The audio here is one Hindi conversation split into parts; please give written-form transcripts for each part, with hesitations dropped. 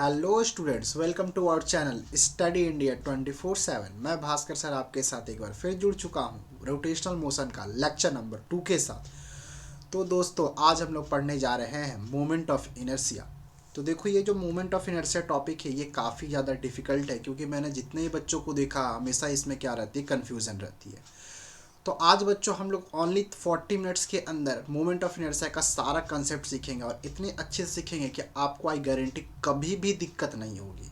Hello students, welcome to our channel study India 24/7। मैं भास्कर सर आपके साथ एक बार फिर जुड़ चुका हूँ रोटेशनल मोशन का लेक्चर नंबर 2 के साथ। तो दोस्तों, आज हम लोग पढ़ने जा रहे हैं मोमेंट ऑफ इनर्शिया। तो देखो, ये जो मोमेंट ऑफ इनर्शिया टॉपिक है ये काफ़ी ज़्यादा डिफिकल्ट है, क्योंकि मैंने जितने ही बच्चों को देखा हमेशा इसमें क्या रहती है, कन्फ्यूज़न रहती है। तो आज बच्चों हम लोग ओनली 40 मिनट्स के अंदर मोमेंट ऑफ इनर्शिया का सारा कंसेप्ट सीखेंगे, और इतने अच्छे से सीखेंगे कि आपको आई गारंटी कभी भी दिक्कत नहीं होगी।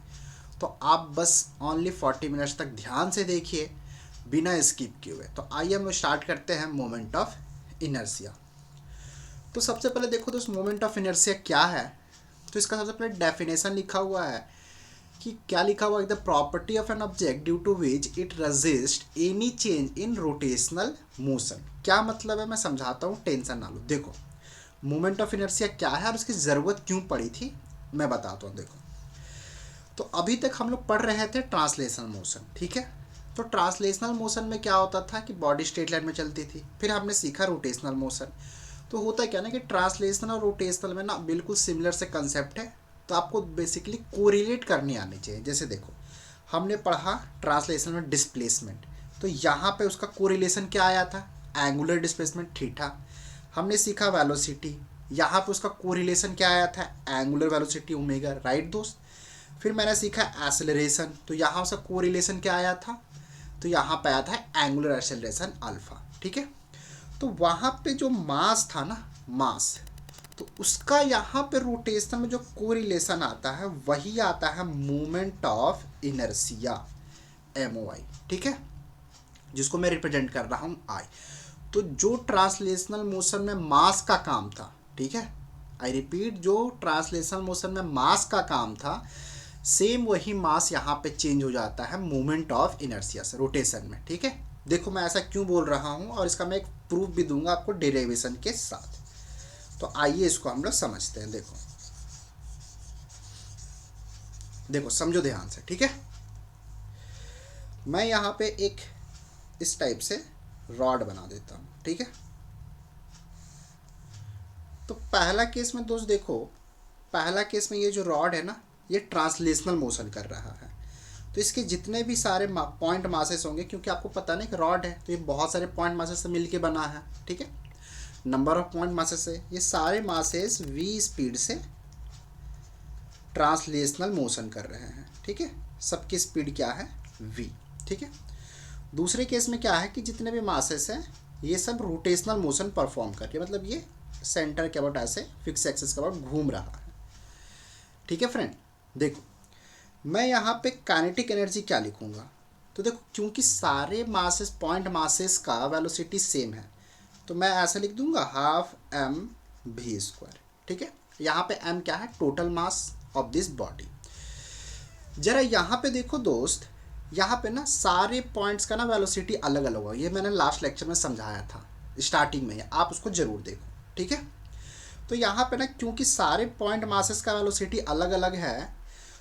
तो आप बस ओनली 40 मिनट्स तक ध्यान से देखिए, बिना स्किप किए हुए। तो आइए हम स्टार्ट करते हैं मोमेंट ऑफ इनर्शिया। तो सबसे पहले देखो दोस्त, मोमेंट ऑफ इनर्शिया क्या है। तो इसका सबसे पहले डेफिनेशन लिखा हुआ है कि क्या लिखा हुआ है, the property of an object due to which it resist any change in rotational motion. क्या मतलब है, मैं समझाता हूँ, टेंशन ना लो। देखो, मोमेंट ऑफ इनर्शिया क्या है और उसकी ज़रूरत क्यों पड़ी थी, मैं बताता हूँ। देखो, तो अभी तक हम लोग पढ़ रहे थे ट्रांसलेशनल मोशन, ठीक है। तो ट्रांसलेशनल मोशन में क्या होता था कि बॉडी स्ट्रेट लाइन में चलती थी। फिर हमने सीखा रोटेशनल मोशन। तो होता क्या ना कि ट्रांसलेशनल और रोटेशनल में ना बिल्कुल सिमिलर से कंसेप्ट है। तो आपको बेसिकली कोरिलेट करनी आनी चाहिए। जैसे देखो, हमने पढ़ा ट्रांसलेशन में डिस्प्लेसमेंट, तो यहाँ पे उसका कोरिलेशन क्या आया था, एंगुलर डिस्प्लेसमेंट थीटा। हमने सीखा वेलोसिटी, यहाँ पे उसका कोरिलेशन क्या आया था, एंगुलर वेलोसिटी ओमेगा, राइट दोस्त। फिर मैंने सीखा एक्सेलरेशन, तो यहाँ उसका कोरिलेशन क्या आया था, तो यहाँ पे आया था एंगुलर एक्सेलरेशन अल्फा, ठीक है। तो वहाँ पे जो मास था ना, मास, तो उसका यहाँ पे रोटेशन में जो कोरिलेशन आता है वही आता है मोमेंट ऑफ इनर्शिया, MOI, ठीक है, जिसको मैं रिप्रेजेंट कर रहा हूँ I। तो जो ट्रांसलेशनल मोशन में मास का काम था, ठीक है, आई रिपीट, जो ट्रांसलेशनल मोशन में मास का काम था, सेम वही मास यहाँ पे चेंज हो जाता है मोमेंट ऑफ इनर्शिया से, रोटेशन में, ठीक है। देखो, मैं ऐसा क्यों बोल रहा हूँ और इसका मैं एक प्रूफ भी दूंगा आपको डेरिवेशन के साथ। तो आइए इसको हम लोग समझते हैं। देखो देखो, समझो ध्यान से, ठीक है। मैं यहाँ पे एक इस टाइप से रॉड बना देता हूँ, ठीक है। तो पहला केस में दोस्त देखो, पहला केस में ये जो रॉड है ना, ये ट्रांसलेशनल मोशन कर रहा है। तो इसके जितने भी सारे पॉइंट मासेस होंगे, क्योंकि आपको पता नहीं कि रॉड है तो ये बहुत सारे पॉइंट मासेस से मिलके बना है, ठीक है। नंबर ऑफ पॉइंट मासेस से ये सारे मासेस v स्पीड से ट्रांसलेशनल मोशन कर रहे हैं, ठीक है। सबकी स्पीड क्या है, v, ठीक है। दूसरे केस में क्या है कि जितने भी मासेस हैं ये सब रोटेशनल मोशन परफॉर्म कर रही है, मतलब ये सेंटर के अबाउट ऐसे फिक्स एक्सिस के अबाउट घूम रहा है, ठीक है फ्रेंड। देखो, मैं यहाँ पे काइनेटिक एनर्जी क्या लिखूँगा, तो देखो, क्योंकि सारे मासेस, पॉइंट मासेस का वेलोसिटी सेम है, तो मैं ऐसा लिख दूंगा हाफ mv², ठीक है। यहाँ पे m क्या है, total mass of this body. जरा यहाँ पे देखो दोस्त, यहाँ पे ना सारे पॉइंट्स का ना वेलोसिटी अलग अलग होगा। ये मैंने लास्ट लेक्चर में समझाया था स्टार्टिंग में, आप उसको जरूर देखो, ठीक है। तो यहाँ पे ना क्योंकि सारे पॉइंट मासेस का वेलोसिटी अलग अलग है,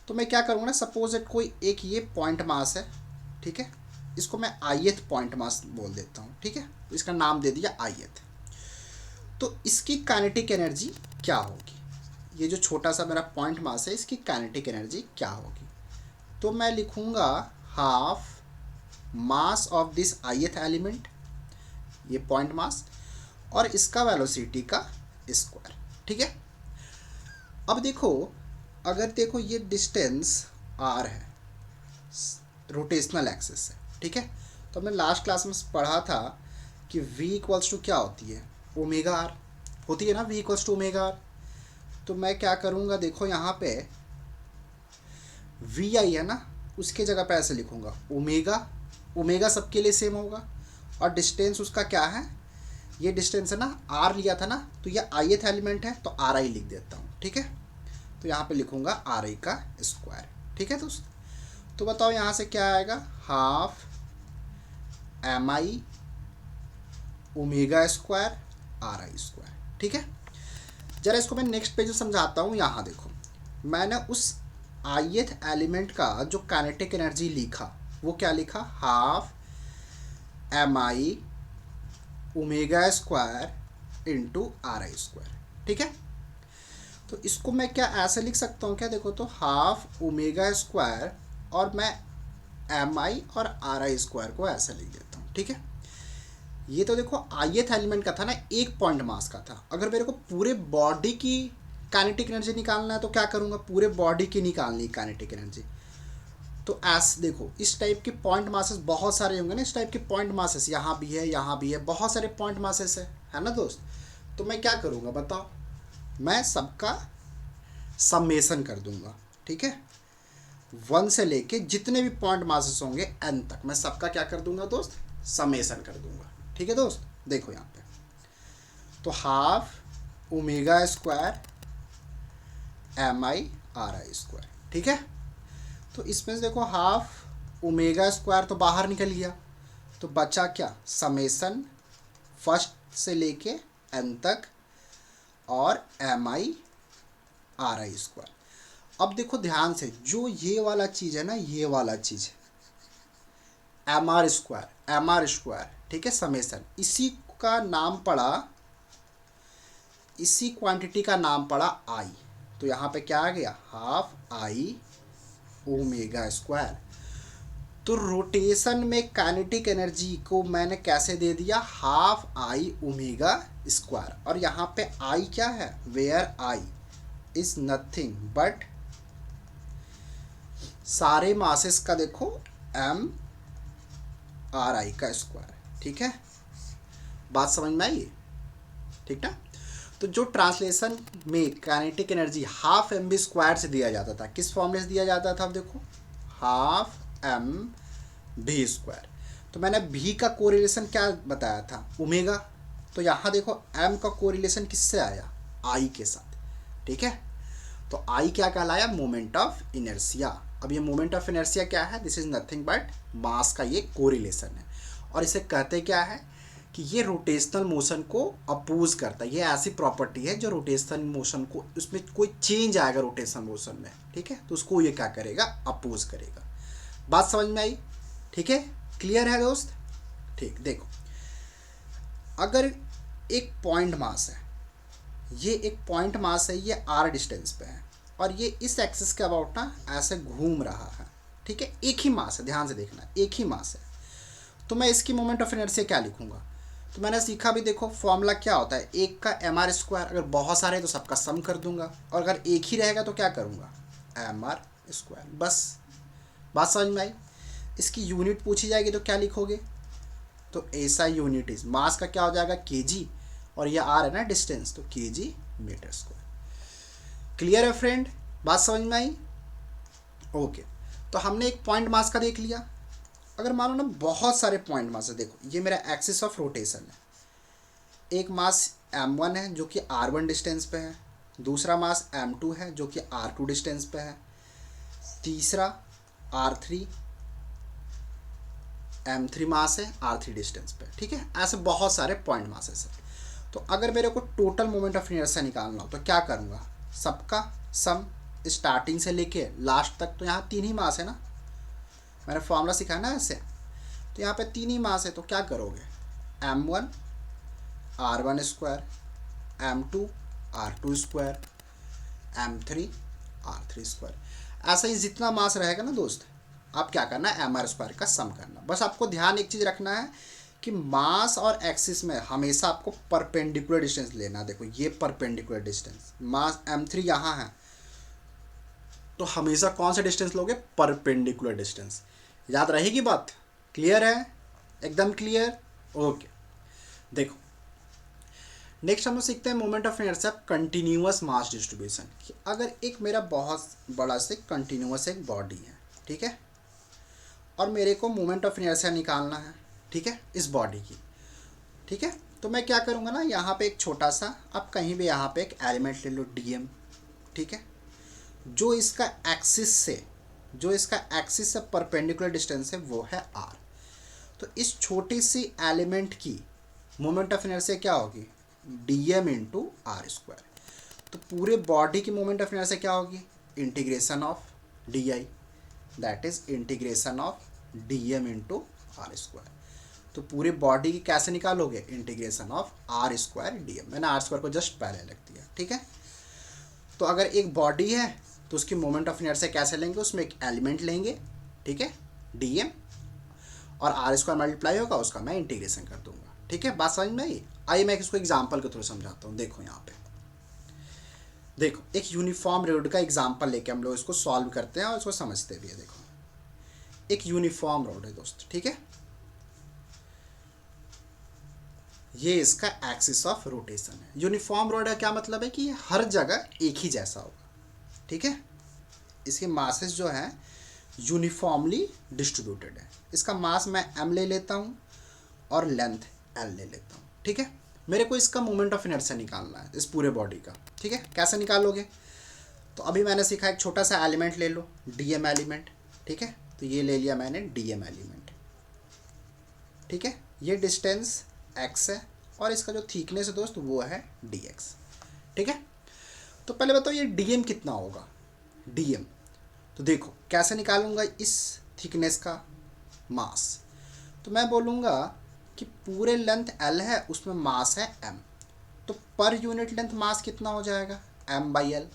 तो मैं क्या करूँगा ना, सपोज इट कोई एक ये पॉइंट मास है, ठीक है, इसको मैं ith पॉइंट मास बोल देता हूँ, ठीक है। इसका नाम दे दिया ith। तो इसकी काइनेटिक एनर्जी क्या होगी, ये जो छोटा सा मेरा पॉइंट मास है इसकी काइनेटिक एनर्जी क्या होगी, तो मैं लिखूँगा half mass of this ith element, ये पॉइंट मास, और इसका वेलोसिटी का स्क्वायर, ठीक है। अब देखो, अगर देखो ये डिस्टेंस r है रोटेशनल एक्सिस से, ठीक है। तो हमने लास्ट क्लास में पढ़ा था कि v इक्वल्स टू क्या होती है, ओमेगा r होती है ना, v equals to omega r। तो मैं क्या करूँगा, देखो यहाँ पे vi है ना, उसके जगह पे ऐसे लिखूँगा ओमेगा, ओमेगा सबके लिए सेम होगा, और डिस्टेंस उसका क्या है, ये डिस्टेंस है ना, r लिया था ना, तो ये ith एलिमेंट है तो ri लिख देता हूँ, ठीक है। तो यहाँ पे लिखूँगा ri का स्क्वायर, ठीक है दोस्त। तो बताओ यहाँ से क्या आएगा, half mi omega square ri², ठीक है। जरा इसको मैं नेक्स्ट पेज में समझाता हूँ। यहाँ देखो, मैंने उस ith एलिमेंट का जो काइनेटिक एनर्जी लिखा वो क्या लिखा, half mi omega square into ri², ठीक है। तो तो इसको मैं क्या ऐसे लिख सकता हूँ क्या, देखो तो हाफ ओमेगा स्क्वायर और मैं एम आई और आर आई स्क्वायर को ऐसे लिख देता हूँ, ठीक है। ये तो देखो ith एलिमेंट का था ना, एक पॉइंट मास का था। अगर मेरे को पूरे बॉडी की काइनेटिक एनर्जी निकालना है तो क्या करूँगा, पूरे बॉडी की निकालनी काइनेटिक एनर्जी। तो ऐसे देखो इस टाइप के पॉइंट मासेस बहुत सारे होंगे ना, इस टाइप के पॉइंट मासेस यहाँ भी है, यहाँ भी है, बहुत सारे पॉइंट मासेस है ना दोस्त। तो मैं क्या करूँगा बताओ, मैं सबका समेसन कर दूंगा, ठीक है। 1 से लेके जितने भी पॉइंट मासेस होंगे n तक मैं सबका क्या कर दूंगा दोस्त, समेसन कर दूंगा, ठीक है दोस्त। देखो यहाँ पे तो half omega square M I R I square, ठीक है। तो इसमें से देखो हाफ ओमेगा स्क्वायर तो बाहर निकल गया, तो बचा क्या, समेसन फर्स्ट से लेके n तक और M I R I square. अब देखो ध्यान से, जो ये वाला चीज़ है ना, ये वाला चीज़ एम आर स्क्वायर, ठीक है, समेसन, इसी का नाम पड़ा, इसी क्वांटिटी का नाम पड़ा आई। तो यहाँ पे क्या आ गया, हाफ आई ओमेगा स्क्वायर। तो रोटेशन में काइनेटिक एनर्जी को मैंने कैसे दे दिया, हाफ आई ओमेगा स्क्वायर। और यहाँ पे आई क्या है, where I is nothing but सारे मासेस का देखो एम आर आई का स्क्वायर, ठीक है। बात समझ में आई, ठीक ना। तो जो ट्रांसलेशन में kinetic energy half M B square से दिया जाता था, किस फॉर्मूले से दिया जाता था, अब देखो हाफ एम भी स्क्वायर। तो मैंने भी का कोरिलेशन क्या बताया था, ओमेगा। तो यहाँ देखो एम का कोरिलेशन किससे आया, आई के साथ, ठीक है। तो आई क्या कहलाया, मोमेंट ऑफ इनर्शिया। अब ये मोमेंट ऑफ इनर्शिया क्या है, this is nothing but mass का ये कोरिलेशन है। और इसे कहते क्या है कि ये रोटेशनल मोशन को अपोज करता है। ये ऐसी प्रॉपर्टी है जो रोटेशनल मोशन को, उसमें कोई चेंज आएगा रोटेशनल मोशन में, ठीक है, तो उसको ये क्या करेगा, अपोज करेगा। बात समझ में आई, ठीक है, क्लियर है दोस्त, ठीक। देखो अगर एक पॉइंट मास है, ये एक पॉइंट मास है, ये आर डिस्टेंस पे है और ये इस एक्सिस के अबाउट ना ऐसे घूम रहा है, ठीक है, एक ही मास है, ध्यान से देखना, एक ही मास है। तो मैं इसकी मोमेंट ऑफ इनर्शिया क्या लिखूंगा, तो मैंने सीखा भी, देखो फॉर्मूला क्या होता है, एक का एम आर स्क्वायर, अगर बहुत सारे तो सबका सम कर दूंगा, और अगर एक ही रहेगा तो क्या करूंगा, एम आर स्क्वायर, बस। बात समझ में आई। इसकी यूनिट पूछी जाएगी तो क्या लिखोगे, तो ऐसा यूनिट इज, मास का क्या हो जाएगा केजी, और ये आर है ना डिस्टेंस, तो केजी मीटर स्क्वायर। क्लियर है फ्रेंड, बात समझ में आई, ओके। तो हमने एक पॉइंट मास का देख लिया। अगर मानो ना बहुत सारे पॉइंट मास है, देखो ये मेरा एक्सिस ऑफ रोटेशन है, एक मास m1 है जो कि r1 डिस्टेंस पे है, दूसरा मास m2 है जो कि r2 डिस्टेंस पे है, तीसरा r3 m3 मास है r3 डिस्टेंस पे, ठीक है। ऐसे बहुत सारे पॉइंट मासेस है। तो अगर मेरे को टोटल मोमेंट ऑफ इनर्शिया निकालना हो तो क्या करूँगा, सबका सम स्टार्टिंग से लेके लास्ट तक। तो यहाँ 3 ही मास है ना, मैंने फॉर्मूला सिखाया ना ऐसे, तो यहाँ पे 3 ही मास है, तो क्या करोगे, m1 r1 square, m2 r2 square, m3 r3 square. ऐसा ही जितना मास रहेगा ना दोस्त, आप क्या करना है, एम आर स्क्वायर का सम करना। बस आपको ध्यान एक चीज़ रखना है कि मास और एक्सिस में हमेशा आपको परपेंडिकुलर डिस्टेंस लेना। देखो ये परपेंडिकुलर डिस्टेंस, मास m3 यहाँ है, तो हमेशा कौन सा डिस्टेंस लोगे, परपेंडिकुलर डिस्टेंस। याद रहेगी बात, क्लियर है, एकदम क्लियर, ओके। देखो नेक्स्ट हम लोग सीखते हैं moment of inertia continuous mass distribution. कि अगर एक मेरा बहुत बड़ा से कंटिन्यूअस एक बॉडी है, ठीक है, और मेरे को मोमेंट ऑफ इनर्शिया निकालना है, ठीक है, इस बॉडी की, ठीक है। तो मैं क्या करूँगा ना, यहाँ पे एक छोटा सा, आप कहीं भी यहाँ पे एक एलिमेंट ले लो dm, ठीक है, जो इसका एक्सिस से परपेंडिकुलर डिस्टेंस है वो है r। तो इस छोटी सी एलिमेंट की मोमेंट ऑफ इनर्शिया क्या होगी, dm इंटू आर स्क्वायर। तो पूरे बॉडी की मोमेंट ऑफ इनर्शिया क्या होगी, integration of D I, that is integration of dm into R square. तो पूरे बॉडी की कैसे निकालोगे, integration of R square dm। मैंने आर स्क्वायर को जस्ट पहले लिख दिया, ठीक है। तो अगर एक बॉडी है तो उसकी मोमेंट ऑफ इनर्शिया कैसे लेंगे, उसमें एक एलिमेंट लेंगे, ठीक है, dm, और आर स्क्वायर मल्टीप्लाई होगा, उसका मैं इंटीग्रेशन कर दूंगा। ठीक है, बात समझ में आई। आइए मैं इसको एग्जाम्पल के थ्रू समझाता हूँ। देखो यहाँ पे, देखो एक यूनिफॉर्म रोड का एग्जाम्पल लेके हम लोग इसको सॉल्व करते हैं और इसको समझते भी है। देखो एक यूनिफॉर्म रोड है दोस्त, ठीक है, ये इसका एक्सिस ऑफ रोटेशन है। यूनिफॉर्म रोड है क्या मतलब है कि हर जगह एक ही जैसा होगा, ठीक है, इसके मासेस जो हैं यूनिफॉर्मली डिस्ट्रीब्यूटेड है। इसका मास मैं m ले लेता हूँ और लेंथ l ले लेता हूँ, ठीक है। मेरे को इसका मोमेंट ऑफ इनर्शिया निकालना है इस पूरे बॉडी का, ठीक है। कैसे निकालोगे, तो अभी मैंने सीखा एक छोटा सा एलिमेंट ले लो, dm एलिमेंट, ठीक है, तो ये ले लिया मैंने dm एलिमेंट, ठीक है। ये डिस्टेंस x है और इसका जो थिकनेस है दोस्त वो है dx, ठीक है। तो पहले बताओ ये dm कितना होगा, dm, तो देखो कैसे निकालूंगा इस थिकनेस का मास, तो मैं बोलूँगा कि पूरे लेंथ l है, उसमें मास है m, तो पर यूनिट लेंथ मास कितना हो जाएगा m/l।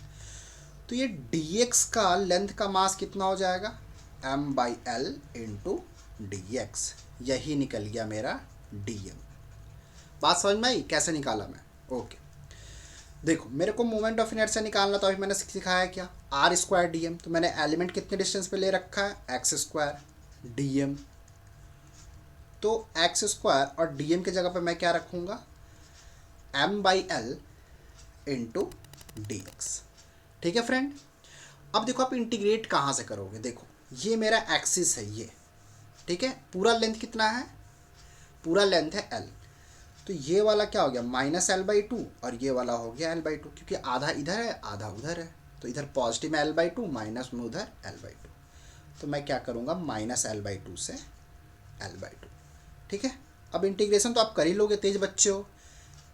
तो ये dx का लेंथ का मास कितना हो जाएगा m/l इंटू dx, यही निकल गया मेरा dm। बात समझ में आई कैसे निकाला मैं, ओके। देखो मेरे को मोमेंट ऑफ इनर्शिया निकालना, तो अभी मैंने सिखाया क्या, आर स्क्वायर डी एम, तो मैंने एलिमेंट कितने डिस्टेंस पे ले रखा है एक्स स्क्वायर डी एम, तो एक्स स्क्वायर और डी एम की जगह पे मैं क्या रखूँगा m/l इंटू डी एक्स, ठीक है फ्रेंड। अब देखो आप इंटीग्रेट कहाँ से करोगे, देखो ये मेरा एक्सिस है ये, ठीक है, पूरा लेंथ कितना है, पूरा लेंथ है l, तो ये वाला क्या हो गया -l/2 और ये वाला हो गया l/2, क्योंकि आधा इधर है आधा उधर है, तो इधर पॉजिटिव में l/2 माइनस में उधर l/2, तो मैं क्या करूँगा -l/2 से l/2, ठीक है। अब इंटीग्रेशन तो आप कर ही लोगे, तेज बच्चे हो,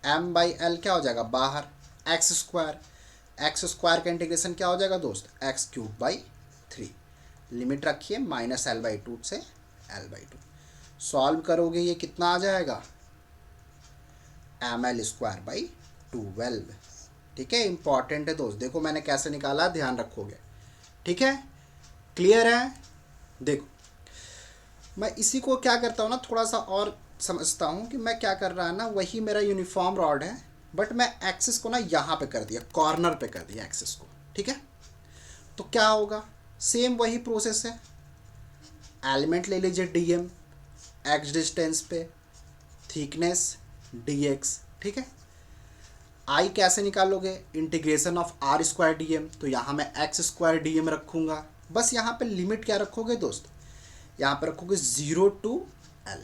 m/l क्या हो जाएगा बाहर, एक्स स्क्वायर का इंटीग्रेशन क्या हो जाएगा दोस्त x³/3, लिमिट रखिए -l/2 से l/2, सॉल्व करोगे ये कितना आ जाएगा ml²/12, ठीक है। इंपॉर्टेंट है दोस्त, देखो मैंने कैसे निकाला ध्यान रखोगे, ठीक है, क्लियर है। देखो मैं इसी को क्या करता हूँ ना, थोड़ा सा और समझता हूँ कि मैं क्या कर रहा है ना, वही मेरा यूनिफॉर्म रॉड है, बट मैं एक्सिस को ना यहाँ पे कर दिया, कॉर्नर पे कर दिया एक्सिस को, ठीक है। तो क्या होगा, सेम वही प्रोसेस है, एलिमेंट ले लीजिए dm, एक्स डिस्टेंस पे, थिकनेस dx, ठीक है। आई कैसे निकालोगे, integration of R square D M, तो यहाँ मैं एक्स स्क्वायर डी एम रखूँगा, बस यहाँ पे लिमिट क्या रखोगे दोस्त, यहाँ पे रखोगे 0 to l,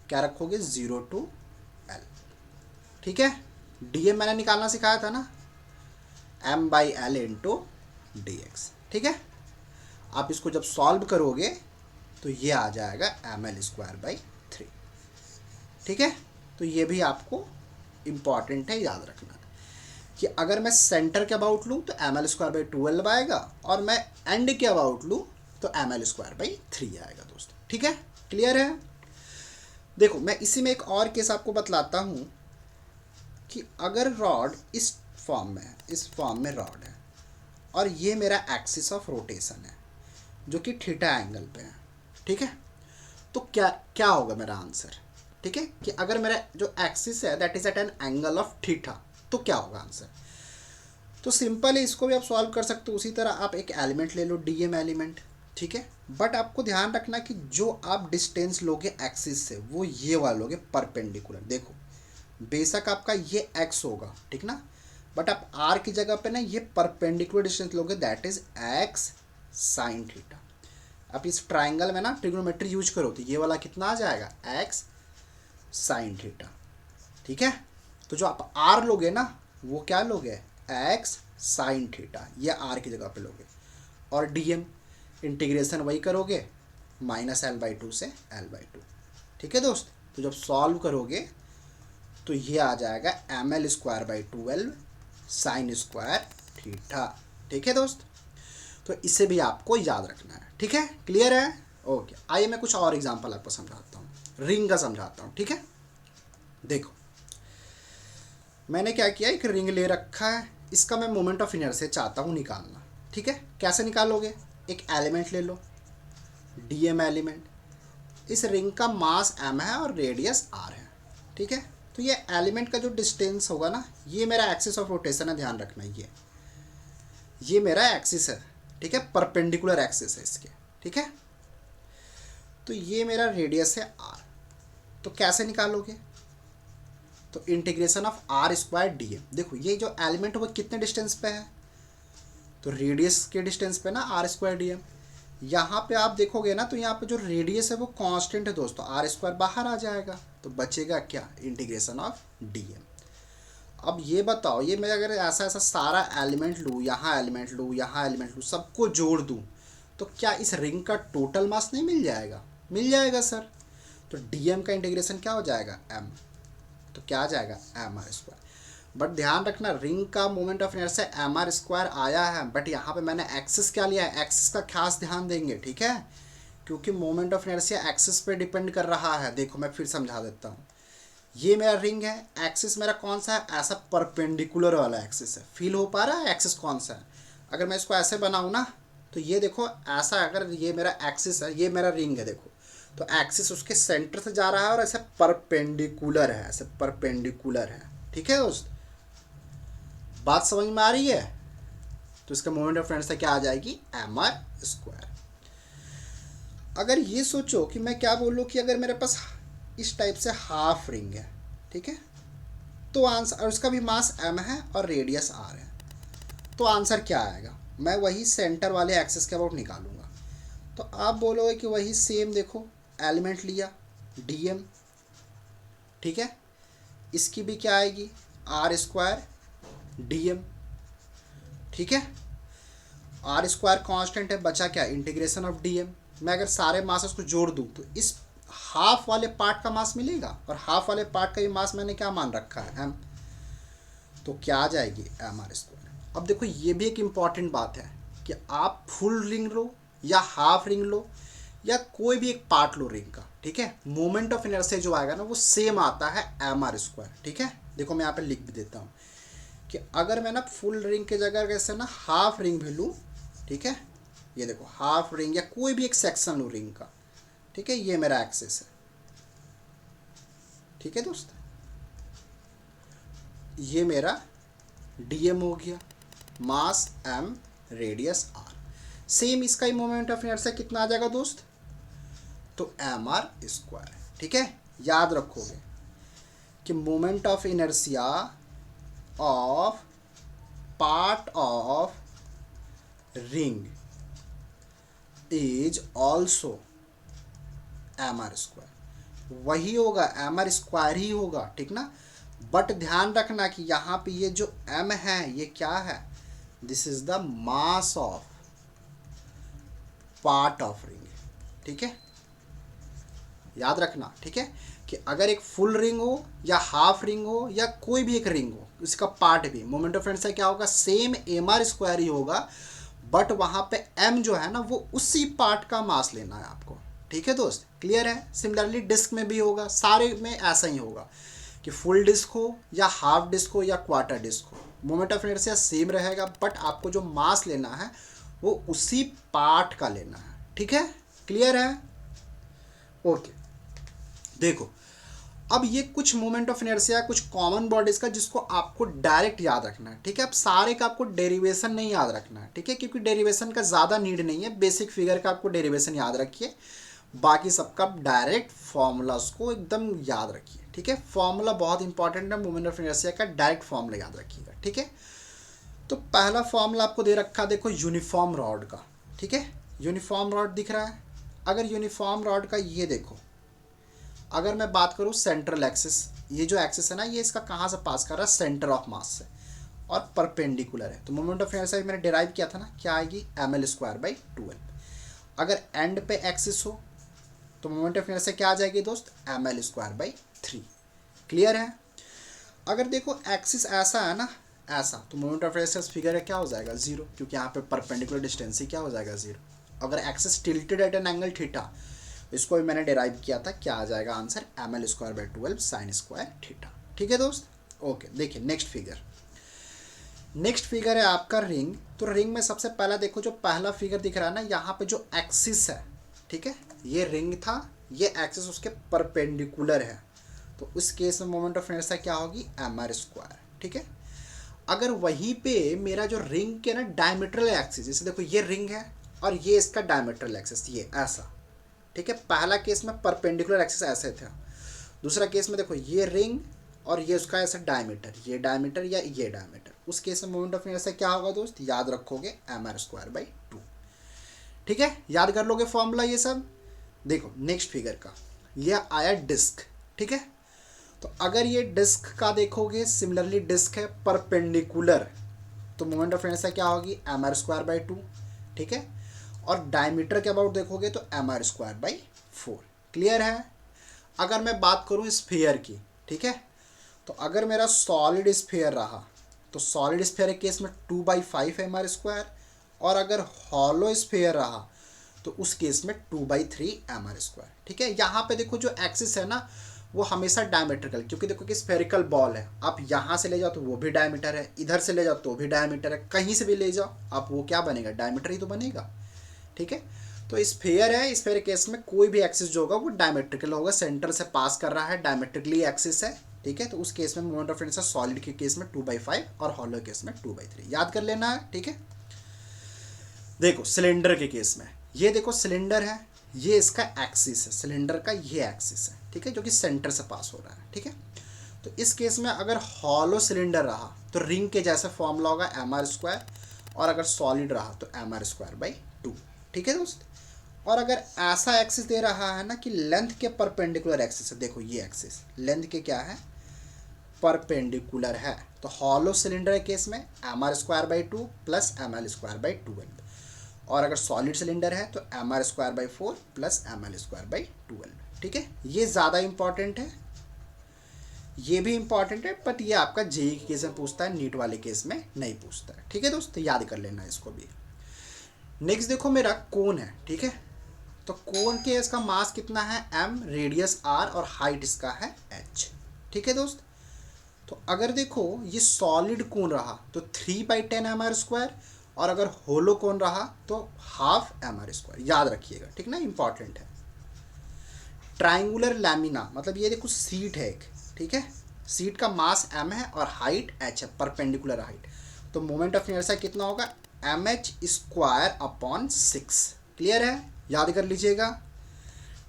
क्या रखोगे 0 to l, ठीक है। डी एम मैंने निकालना सिखाया था ना, m/l इंटू डी एक्स, ठीक है। आप इसको जब सॉल्व करोगे तो ये आ जाएगा ml²/3, ठीक है। तो ये भी आपको इम्पॉर्टेंट है, याद रखना कि अगर मैं सेंटर के अबाउट लूँ तो ml²/12 आएगा, और मैं एंड के अबाउट लूँ तो ml²/3 आएगा दोस्तों, ठीक है, क्लियर है। देखो मैं इसी में एक और केस आपको बतलाता हूँ कि अगर रॉड इस फॉर्म में है, इस फॉर्म में रॉड है, और ये मेरा एक्सिस ऑफ रोटेशन है जो कि थीटा एंगल पे है, ठीक है, तो क्या क्या होगा मेरा आंसर, ठीक है, कि अगर मेरा जो एक्सिस है that is at an angle of theta, तो क्या होगा आंसर। तो सिंपल है, इसको भी आप सॉल्व कर सकते हो, उसी तरह आप एक एलिमेंट ले लो dm एलिमेंट, ठीक है, बट आपको ध्यान रखना कि जो आप डिस्टेंस लोगे एक्सिस से वो ये वाला लोगे परपेंडिकुलर। देखो बेशक आपका ये x होगा, ठीक ना, बट आप r की जगह पे ना ये परपेंडिकुलर डिस्टेंस लोगे, that is x sin theta. आप इस ट्राइंगल में ना ट्रिग्नोमेट्री यूज करो तो ये वाला कितना आ जाएगा x sin थीटा, ठीक है। तो जो आप r लोगे ना वो क्या लोगे x sin थीटा, ये r की जगह पे लोगे, और dm इंटीग्रेशन वही करोगे -l/2 से l/2, ठीक है दोस्त। तो जब सॉल्व करोगे तो ये आ जाएगा ml²/12 sin स्क्वायर थीटा, ठीक है दोस्त। तो इसे भी आपको याद रखना है, ठीक है, क्लियर है, ओके। आइए मैं कुछ और एग्जांपल आपको समझाता हूँ, रिंग का समझाता हूँ, ठीक है। देखो मैंने क्या किया, एक रिंग ले रखा है, इसका मैं मोमेंट ऑफ इनर्शिया चाहता हूँ निकालना, ठीक है। कैसे निकालोगे, एक एलिमेंट ले लो, डीएम एलिमेंट, इस रिंग का मास m है और रेडियस r है, ठीक है। तो ये एलिमेंट का जो डिस्टेंस होगा ना, ये मेरा एक्सिस ऑफ रोटेशन है, ध्यान रखना, ये मेरा एक्सिस है, ठीक है, परपेंडिकुलर एक्सिस है इसके, ठीक है। तो ये मेरा रेडियस है r। तो कैसे निकालोगे, तो integration of r square dm। देखो ये जो एलिमेंट है वो कितने डिस्टेंस पे है, तो रेडियस के डिस्टेंस पे ना r स्क्वायर dm। यहाँ पे आप देखोगे ना, तो यहाँ पे जो रेडियस है वो कांस्टेंट है दोस्तों, r स्क्वायर बाहर आ जाएगा, तो बचेगा क्या, इंटीग्रेशन ऑफ dm। अब ये बताओ, ये मैं अगर ऐसा ऐसा सारा एलिमेंट लूँ, यहाँ एलिमेंट लूँ, यहाँ एलिमेंट लूँ, सबको जोड़ दूँ, तो क्या इस रिंग का टोटल मास नहीं मिल जाएगा, मिल जाएगा सर। तो dm का इंटीग्रेशन क्या हो जाएगा, m, तो क्या आ जाएगा mr स्क्वायर। बट ध्यान रखना, रिंग का moment of inertia mr square आया है, बट यहाँ पे मैंने एक्सिस क्या लिया है, एक्सिस का खास ध्यान देंगे, ठीक है, क्योंकि मोमेंट ऑफ इनर्शिया एक्सिस पे डिपेंड कर रहा है। देखो मैं फिर समझा देता हूँ, ये मेरा रिंग है, एक्सिस मेरा कौन सा है, ऐसा परपेंडिकुलर वाला एक्सिस है, फील हो पा रहा है एक्सिस कौन सा है। अगर मैं इसको ऐसे बनाऊँ ना, तो ये देखो ऐसा, अगर ये मेरा एक्सिस है, ये मेरा रिंग है, देखो तो एक्सिस उसके सेंटर से जा रहा है और ऐसे परपेंडिकुलर है, ऐसे परपेंडिकुलर है, ठीक है दोस्त, बात समझ में आ रही है। तो इसका मोमेंट ऑफ इनर्शिया क्या आ जाएगी, mr स्क्वायर। अगर ये सोचो कि मैं क्या बोलूँ कि अगर मेरे पास इस टाइप से हाफ रिंग है, ठीक है, तो आंसर, और उसका भी मास m है और रेडियस r है, तो आंसर क्या आएगा, मैं वही सेंटर वाले एक्सिस के अबाउट निकालूंगा। तो आप बोलोगे कि वही सेम, देखो एलिमेंट लिया dm, ठीक है, इसकी भी क्या आएगी, r स्क्वायर dm, ठीक है, r स्क्वायर कांस्टेंट है, बचा क्या, इंटीग्रेशन ऑफ dm। मैं अगर सारे मासेस को जोड़ दूं तो इस हाफ वाले पार्ट का मास मिलेगा, और हाफ वाले पार्ट का ये मास मैंने क्या मान रखा है, m, तो क्या आ जाएगी, mr स्क्वायर। अब देखो ये भी एक इम्पॉर्टेंट बात है कि आप फुल रिंग लो या हाफ रिंग लो या कोई भी एक पार्ट लो रिंग का, ठीक है, मोमेंट ऑफ इनर्शिया जो आएगा ना वो सेम आता है mr स्क्वायर, ठीक है। देखो मैं यहाँ पे लिख भी देता हूँ कि अगर मैं ना फुल रिंग की जगह कैसे ना हाफ रिंग भी लूँ, ठीक है, ये देखो हाफ रिंग या कोई भी एक सेक्शन लूँ रिंग का, ठीक है, ये मेरा एक्सिस है, ठीक है दोस्त, ये मेरा dm हो गया, मास m, रेडियस r। सेम इसका ही मोमेंट ऑफ इनर्शिया कितना आ जाएगा दोस्त, तो mr स्क्वायर, ठीक है। याद रखोगे कि moment of inertia of part of ring is also mr square, वही होगा, mr स्क्वायर ही होगा, ठीक ना। बट ध्यान रखना कि यहाँ पे ये जो m है ये क्या है, this is the mass of part of ring, ठीक है, याद रखना, ठीक है, कि अगर एक फुल रिंग हो या हाफ रिंग हो या कोई भी एक रिंग हो, इसका पार्ट भी मोमेंट ऑफ इनर्शिया क्या होगा, सेम mr स्क्वायर ही होगा, बट वहाँ पे m जो है ना वो उसी पार्ट का मास लेना है आपको, ठीक है दोस्त, क्लियर है। सिमिलरली डिस्क में भी होगा, सारे में ऐसा ही होगा कि फुल डिस्क हो या हाफ डिस्क हो या क्वार्टर डिस्क हो, मोमेंट ऑफ इनर्शिया सेम रहेगा, बट आपको जो मास लेना है वो उसी पार्ट का लेना है, ठीक है, क्लियर है, ओके। देखो अब ये कुछ मोमेंट ऑफ इनर्शिया, कुछ कॉमन बॉडीज का जिसको आपको डायरेक्ट याद रखना है, ठीक है। अब सारे का आपको डेरिवेशन नहीं याद रखना है, ठीक है, क्योंकि डेरिवेशन का ज़्यादा नीड नहीं है, बेसिक फिगर का आपको डेरिवेशन याद रखिए, बाकी सबका डायरेक्ट फॉर्मूलाज को एकदम याद रखिए, ठीक है। फॉर्मूला बहुत इंपॉर्टेंट है, मोमेंट ऑफ इनर्शिया का डायरेक्ट फॉर्मूला याद रखिएगा, ठीक है। तो पहला फॉर्मूला आपको दे रखा, देखो यूनिफॉर्म रॉड का, ठीक है, यूनिफॉर्म रॉड दिख रहा है। अगर यूनिफॉर्म रॉड का ये देखो, अगर मैं बात करूँ सेंट्रल एक्सिस, ये जो एक्सिस है ना ये इसका कहाँ से पास कर रहा है, सेंटर ऑफ मास से, और परपेंडिकुलर है, तो मोमेंट ऑफ इनर्शिया मैंने डिराइव किया था ना, क्या आएगी, ml स्क्वायर बाई 12। अगर एंड पे एक्सिस हो तो मोमेंट ऑफ इनर्शिया क्या आ जाएगी दोस्त, ml स्क्वायर बाई 3, क्लियर है। अगर देखो एक्सिस ऐसा है ना, ऐसा, तो मोमेंट ऑफ इनर्शिया फिगर है क्या हो जाएगा, 0, क्योंकि यहाँ पे परपेंडिकुलर डिस्टेंस ही क्या हो जाएगा, 0। अगर axis tilted at an angle theta, इसको भी मैंने डिराइव किया था, क्या आ जाएगा answer, ml square by 12 sine square theta, ठीक है दोस्त, ओके। देखिए नेक्स्ट फिगर, नेक्स्ट फिगर है आपका रिंग। तो रिंग में सबसे पहला देखो जो पहला फिगर दिख रहा है ना, यहाँ पे जो एक्सिस है, ठीक है, ये रिंग था, ये एक्सिस उसके परपेंडिकुलर है, तो उस केस में मोमेंट ऑफ इनर्शिया क्या होगी, एम आर स्क्वायर। ठीक है, अगर वहीं पे मेरा जो रिंग के ना डायमीट्रल एक्सिस, जैसे देखो ये रिंग है और ये इसका डायमीट्रल एक्सिस, ये ऐसा, ठीक है, पहला केस में परपेंडिकुलर एक्सिस ऐसे था, दूसरा केस में देखो ये रिंग और ये उसका ऐसा डायमीटर, ये डायमीटर या ये डायमीटर, उस केस में मोमेंट ऑफ इनर्शिया क्या होगा दोस्त, याद रखोगे एम आर स्क्वायर बाई 2। ठीक है, याद कर लोगे फॉर्मूला ये सब। देखो नेक्स्ट फिगर का, ये आया डिस्क। ठीक है, तो अगर ये डिस्क का देखोगे, सिमिलरली डिस्क है परपेंडिकुलर, तो मोमेंट ऑफ इनर्शिया क्या होगी, एम आर स्क्वायर बाई 2। ठीक है, और डायमीटर के अबाउट देखोगे तो M R square by 4। Clear है। अगर मैं बात करूँ स्फीयर की, ठीक है, तो अगर मेरा सॉलिड स्फीयर रहा तो सॉलिड स्फीयर के केस में 2/5 एम आर स्क्वायर, और अगर हॉलो स्फीयर रहा तो उस केस में 2/3 एम आर स्क्वायर। ठीक है, यहाँ पे देखो जो एक्सिस है ना वो हमेशा डायमेट्रिकल, क्योंकि देखो कि स्फेरिकल बॉल है, आप यहाँ से ले जाओ तो वो भी डायमीटर है, इधर से ले जाओ तो भी डायमीटर है, कहीं से भी ले जाओ आप वो क्या बनेगा, डायमीटर ही तो बनेगा। ठीक है, तो स्फीयर है, स्फीयर केस में कोई भी एक्सिस जो होगा वो डायमेट्रिकल होगा, सेंटर से पास कर रहा है, डायमेट्रिकली एक्सिस है। ठीक है, तो उस केस में मोमेंट ऑफ इनर्शिया सॉलिड के केस में 2/5 और हॉलो केस में 2/3 याद कर लेना है। ठीक है, देखो सिलेंडर के केस में, ये देखो सिलेंडर है, ये इसका एक्सिस है, सिलेंडर का ये एक्सिस है, ठीक है, जो कि सेंटर से पास हो रहा है। ठीक है, तो इस केस में अगर हॉलो सिलेंडर रहा तो रिंग के जैसा फॉर्मूला होगा एम आर स्क्वायर, और अगर सॉलिड रहा तो एम आर स्क्वायर बाई 2। ठीक है दोस्त, और अगर ऐसा एक्सिस दे रहा है ना कि लेंथ के परपेंडिकुलर एक्सिस है, देखो ये एक्सिस लेंथ के क्या है, परपेंडिकुलर है, तो हॉलो सिलेंडर के केस में M R square by 2 plus M L square by 12, और अगर सॉलिड सिलेंडर है तो M R square by 4 plus M L square by 12। ठीक है, ये ज़्यादा इंपॉर्टेंट है, ये भी इंपॉर्टेंट है, बट ये आपका जेई के केस में पूछता है, नीट वाले केस में नहीं पूछता है। ठीक है दोस्त, याद कर लेना इसको भी। नेक्स्ट देखो मेरा कोन है। ठीक है, तो कोन के इसका मास कितना है, m, रेडियस r, और हाइट इसका है h। ठीक है दोस्त, तो अगर देखो ये सॉलिड कोन रहा तो 3/10 एम आर स्क्वायर, और अगर होलो कोन रहा तो हाफ एम आर स्क्वायर, याद रखिएगा। ठीक ना, इंपॉर्टेंट है। ट्राइंगुलर लैमिना, मतलब ये देखो सीट है एक, ठीक है, सीट का मास m है और हाइट h है, परपेंडिकुलर हाइट, तो मोमेंट ऑफ इनर्शिया कितना होगा, mh स्क्वायर अपॉन 6। क्लियर है, याद कर लीजिएगा।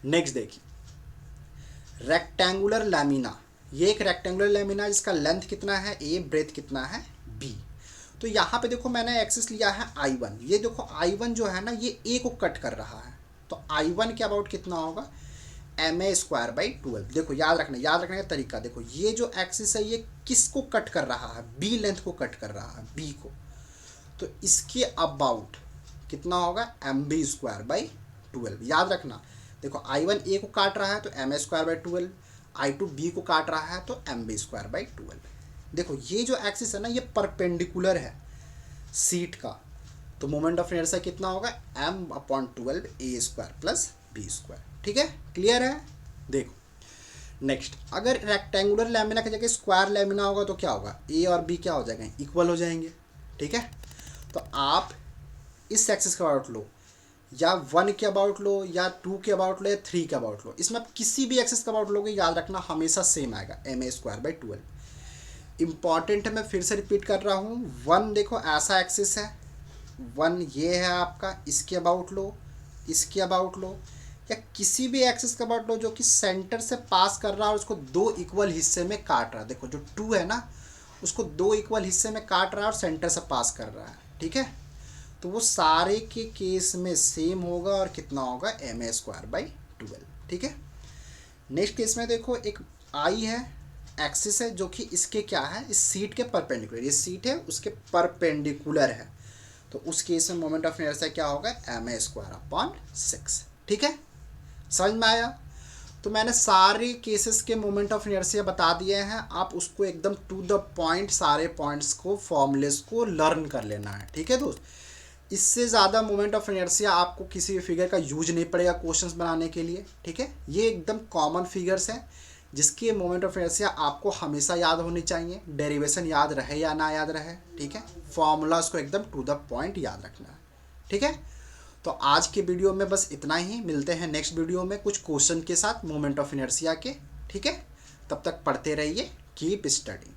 नेक्स्ट देखिए रेक्टेंगुलर लैमिना, ये एक रेक्टेंगुलर लैमिना जिसका लेंथ कितना है a, ब्रेथ कितना है b। तो यहाँ पे देखो मैंने एक्सिस लिया है I1, ये देखो I1 जो है ना ये a को कट कर रहा है, तो I1 के अबाउट कितना होगा, ma स्क्वायर बाई 12। देखो याद रखने का तरीका देखो, ये जो एक्सिस है ये किसको कट कर रहा है, b लेंथ को कट कर रहा है, b को, तो इसके अबाउट कितना होगा, mb स्क्वायर बाई 12। याद रखना, देखो I1 a को काट रहा है तो ma square by 12, I2 b को काट रहा है तो mb स्क्वायर बाई 12। देखो ये जो एक्सिस है ना ये परपेंडिकुलर है सीट का, तो मोमेंट ऑफ इनर्शिया कितना होगा, m/12 a square plus b square. ठीक है, क्लियर है। देखो नेक्स्ट, अगर रेक्टेंगुलर लैमिना की जगह स्क्वायर लैमिना होगा तो क्या होगा, a और b क्या हो जाएंगे, इक्वल हो जाएंगे। ठीक है, तो आप इस एक्सिस का अबाउट लो, या 1 के अबाउट लो, या 2 के अबाउट लो, या 3 के अबाउट लो, इसमें आप किसी भी एक्सिस का अबाउट लोगे याद रखना हमेशा सेम आएगा, ma स्क्वायर बाई 12। इंपॉर्टेंट है, मैं फिर से रिपीट कर रहा हूँ, 1 देखो ऐसा एक्सिस है, 1 ये है आपका, इसके अबाउट लो, इसके अबाउट लो, या किसी भी एक्सिस का अबाउट लो जो कि सेंटर से पास कर रहा है और उसको 2 इक्वल हिस्से में काट रहा है। देखो जो 2 है ना उसको 2 इक्वल हिस्से में काट रहा है और सेंटर से पास कर रहा है। ठीक है, तो वो सारे के केस में सेम होगा, और कितना होगा, ma स्क्वायर बाई 12। ठीक है, नेक्स्ट केस में देखो एक आई है, एक्सिस है जो कि इसके क्या है, इस सीट के परपेंडिकुलर, ये सीट है उसके परपेंडिकुलर है, तो उस केस में मोमेंट ऑफ इनर्शिया क्या होगा, ma स्क्वायर अपॉन 6। ठीक है, समझ में आया। तो मैंने सारे केसेस के मोमेंट ऑफ इनर्शिया बता दिए हैं, आप उसको एकदम टू द पॉइंट सारे पॉइंट्स को, फॉर्मूलेस को लर्न कर लेना है। ठीक है दोस्त, इससे ज़्यादा मोमेंट ऑफ इनर्शिया आपको किसी भी फिगर का यूज नहीं पड़ेगा क्वेश्चंस बनाने के लिए। ठीक है, ये एकदम कॉमन फिगर्स हैं, जिसकी मोमेंट ऑफ इनर्शिया आपको हमेशा याद होनी चाहिए, डेरिवेशन याद रहे या ना याद रहे, ठीक है, फॉर्मूलाज को एकदम टू द पॉइंट याद रखना है, ठीक है। तो आज के वीडियो में बस इतना ही, मिलते हैं नेक्स्ट वीडियो में कुछ क्वेश्चन के साथ मोमेंट ऑफ इनर्शिया के, ठीक है। तब तक पढ़ते रहिए, कीप स्टडी।